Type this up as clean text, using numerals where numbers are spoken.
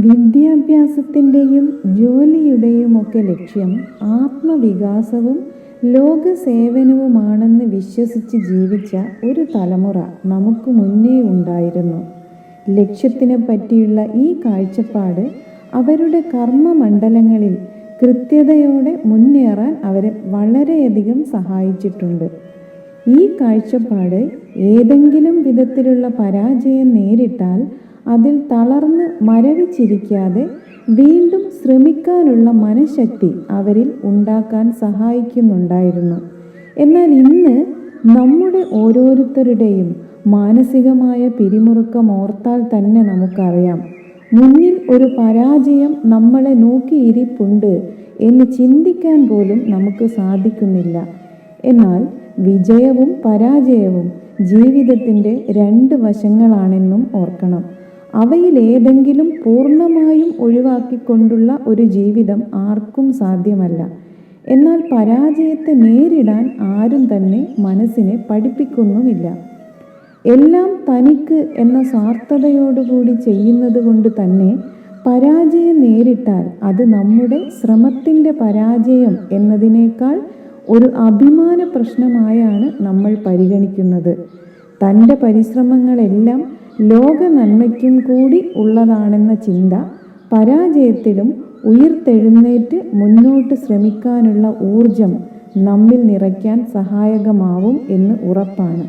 വിദ്യാഭ്യാസത്തിൻ്റെയും ജോലിയുടെയുമൊക്കെ ലക്ഷ്യം ആത്മവികാസവും ലോകസേവനവുമാണെന്ന് വിശ്വസിച്ച് ജീവിച്ച ഒരു തലമുറ നമുക്ക് മുന്നേ ഉണ്ടായിരുന്നു. ലക്ഷ്യത്തിനെ പറ്റിയുള്ള ഈ കാഴ്ചപ്പാട് അവരുടെ കർമ്മമണ്ഡലങ്ങളിൽ കൃത്യതയോടെ മുന്നേറാൻ അവരെ വളരെയധികം സഹായിച്ചിട്ടുണ്ട്. ഈ കാഴ്ചപ്പാട് ഏതെങ്കിലും വിധത്തിലുള്ള പരാജയം നേരിട്ടാൽ അതിൽ തളർന്ന് മരവിച്ചിരിക്കാതെ വീണ്ടും ശ്രമിക്കാനുള്ള മനഃശക്തി അവരിൽ ഉണ്ടാക്കാൻ സഹായിക്കുന്നുണ്ടായിരുന്നു. എന്നാൽ ഇന്ന് നമ്മുടെ ഓരോരുത്തരുടെയും മാനസികമായ പിരിമുറുക്കം ഓർത്താൽ തന്നെ നമുക്കറിയാം, മുന്നിൽ ഒരു പരാജയം നമ്മളെ നോക്കിയിരിപ്പുണ്ട് എന്ന് ചിന്തിക്കാൻ പോലും നമുക്ക് സാധിക്കുന്നില്ല. എന്നാൽ വിജയവും പരാജയവും ജീവിതത്തിൻ്റെ രണ്ട് വശങ്ങളാണെന്നും ഓർക്കണം. അവയിലേതെങ്കിലും പൂർണ്ണമായും ഒഴിവാക്കിക്കൊണ്ടുള്ള ഒരു ജീവിതം ആർക്കും സാധ്യമല്ല. എന്നാൽ പരാജയത്തെ നേരിടാൻ ആരും തന്നെ മനസ്സിനെ പഠിപ്പിക്കുന്നുമില്ല. എല്ലാം തനിക്ക് എന്ന സ്വാർത്ഥതയോടുകൂടി ചെയ്യുന്നത് കൊണ്ട് തന്നെ പരാജയം നേരിട്ടാൽ അത് നമ്മുടെ ശ്രമത്തിൻ്റെ പരാജയം എന്നതിനേക്കാൾ ഒരു അഭിമാന പ്രശ്നമായാണ് നമ്മൾ പരിഗണിക്കുന്നത്. തൻ്റെ പരിശ്രമങ്ങളെല്ലാം ലോക നന്മയ്ക്കും കൂടി ഉള്ളതാണെന്ന ചിന്ത പരാജയത്തിലും ഉയിർത്തെഴുന്നേറ്റ് മുന്നോട്ട് ശ്രമിക്കാനുള്ള ഊർജം നമ്മിൽ നിറയ്ക്കാൻ സഹായകമാവും എന്ന് ഉറപ്പാണ്.